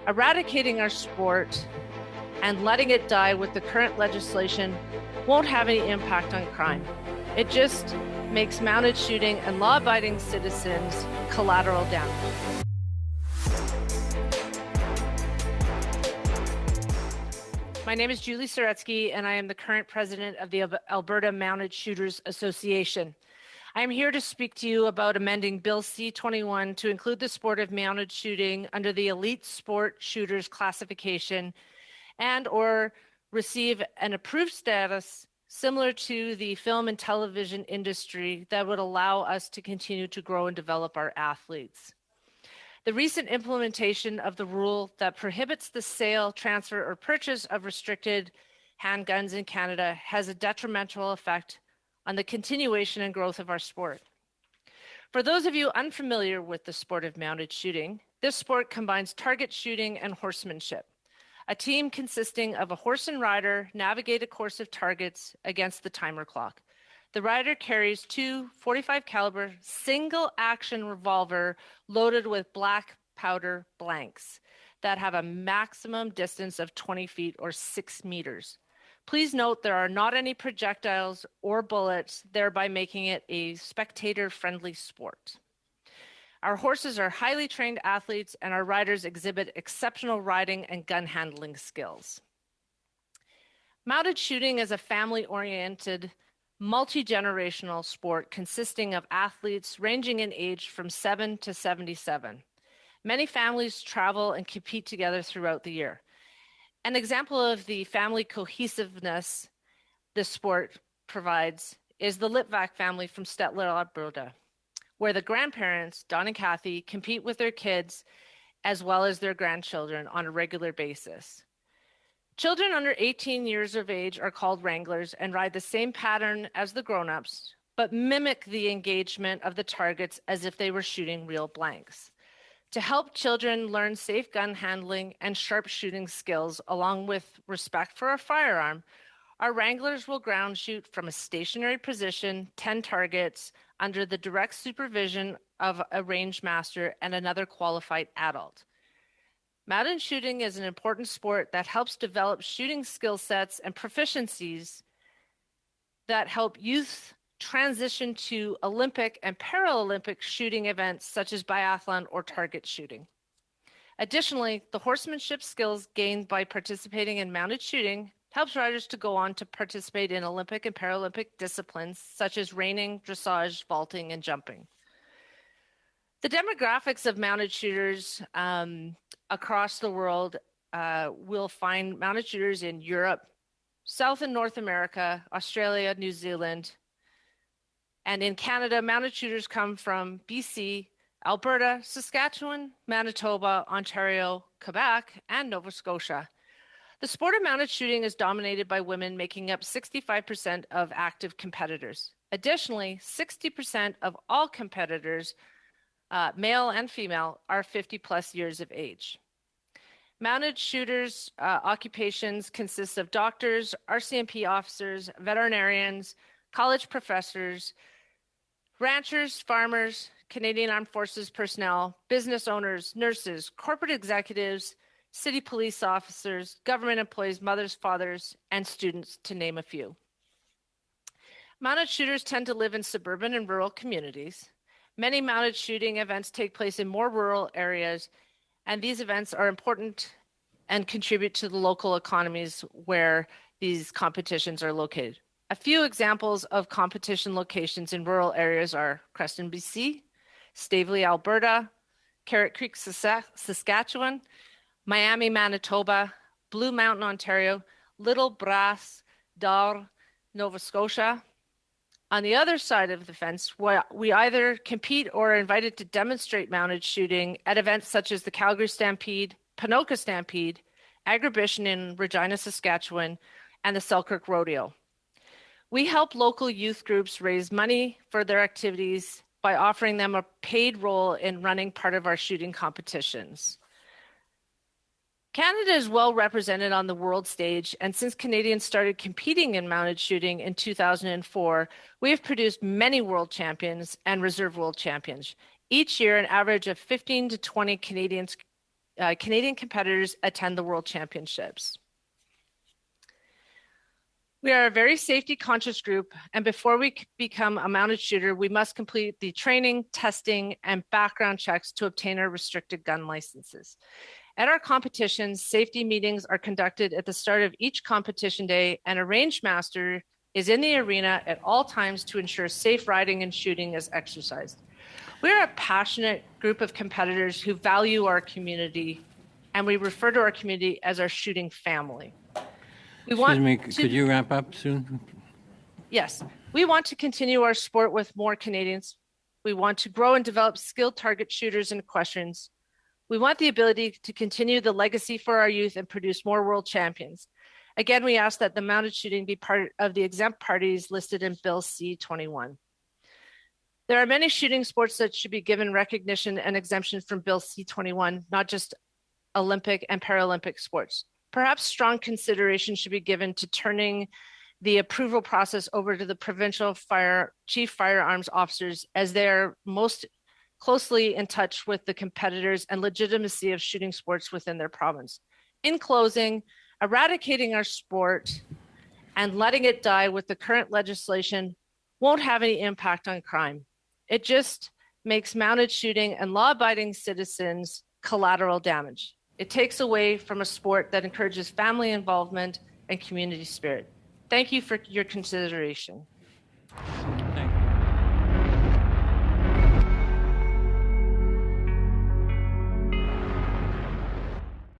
Eradicating our sport and letting it die with the current legislation won't have any impact on crime. It just makes mounted shooting and law-abiding citizens collateral damage. My name is Julie Saretsky, and I am the current president of the Alberta Mounted Shooters Association. I am here to speak to you about amending Bill C-21 to include the sport of mounted shooting under the elite sport shooters classification and or receive an approved status similar to the film and television industry that would allow us to continue to grow and develop our athletes. The recent implementation of the rule that prohibits the sale, transfer, or purchase of restricted handguns in Canada has a detrimental effect on the continuation and growth of our sport. For those of you unfamiliar with the sport of mounted shooting, this sport combines target shooting and horsemanship. A team consisting of a horse and rider navigate a course of targets against the timer clock. The rider carries two .45 caliber single action revolver loaded with black powder blanks that have a maximum distance of 20 feet or 6 meters. Please note there are not any projectiles or bullets, thereby making it a spectator-friendly sport. Our horses are highly trained athletes, and our riders exhibit exceptional riding and gun handling skills. Mounted shooting is a family-oriented, multi-generational sport consisting of athletes ranging in age from 7 to 77. Many families travel and compete together throughout the year. An example of the family cohesiveness this sport provides is the Litvak family from Stettler, Alberta, where the grandparents, Don and Kathy, compete with their kids as well as their grandchildren on a regular basis. Children under 18 years of age are called wranglers and ride the same pattern as the grown-ups, but mimic the engagement of the targets as if they were shooting real blanks. To help children learn safe gun handling and sharp shooting skills, along with respect for a firearm, our wranglers will ground shoot from a stationary position, 10 targets, under the direct supervision of a range master and another qualified adult. Mounted shooting is an important sport that helps develop shooting skill sets and proficiencies that help youth transition to Olympic and Paralympic shooting events such as biathlon or target shooting. Additionally, the horsemanship skills gained by participating in mounted shooting helps riders to go on to participate in Olympic and Paralympic disciplines such as reining, dressage, vaulting, and jumping. The demographics of mounted shooters across the world will find mounted shooters in Europe, South and North America, Australia, New Zealand, and in Canada, mounted shooters come from BC, Alberta, Saskatchewan, Manitoba, Ontario, Quebec, and Nova Scotia. The sport of mounted shooting is dominated by women, making up 65% of active competitors. Additionally, 60% of all competitors, male and female, are 50 plus years of age. Mounted shooters' occupations consist of doctors, RCMP officers, veterinarians, college professors, ranchers, farmers, Canadian Armed Forces personnel, business owners, nurses, corporate executives, city police officers, government employees, mothers, fathers, and students, to name a few. Mounted shooters tend to live in suburban and rural communities. Many mounted shooting events take place in more rural areas, and these events are important and contribute to the local economies where these competitions are located. A few examples of competition locations in rural areas are Creston, BC, Staveley, Alberta, Carrot Creek, Saskatchewan, Miami, Manitoba, Blue Mountain, Ontario, Little Brass, Dar, Nova Scotia. On the other side of the fence, we either compete or are invited to demonstrate mounted shooting at events such as the Calgary Stampede, Ponoka Stampede, Agribition in Regina, Saskatchewan, and the Selkirk Rodeo. We help local youth groups raise money for their activities by offering them a paid role in running part of our shooting competitions. Canada is well represented on the world stage, and since Canadians started competing in mounted shooting in 2004, we have produced many world champions and reserve world champions. Each year, an average of 15 to 20 Canadians Canadian competitors attend the World Championships. We are a very safety conscious group, and before we become a mounted shooter, we must complete the training, testing, and background checks to obtain our restricted gun licenses. At our competitions, safety meetings are conducted at the start of each competition day, and a range master is in the arena at all times to ensure safe riding and shooting is exercised. We are a passionate group of competitors who value our community, and we refer to our community as our shooting family. Excuse me, could you wrap up soon? Yes. We want to continue our sport with more Canadians. We want to grow and develop skilled target shooters and equestrians. We want the ability to continue the legacy for our youth and produce more world champions. Again, we ask that the mounted shooting be part of the exempt parties listed in Bill C-21. There are many shooting sports that should be given recognition and exemption from Bill C-21, not just Olympic and Paralympic sports. Perhaps strong consideration should be given to turning the approval process over to the provincial chief firearms officers, as they are most closely in touch with the competitors and legitimacy of shooting sports within their province. In closing, eradicating our sport and letting it die with the current legislation won't have any impact on crime. It just makes mounted shooting and law-abiding citizens collateral damage. It takes away from a sport that encourages family involvement and community spirit. Thank you for your consideration.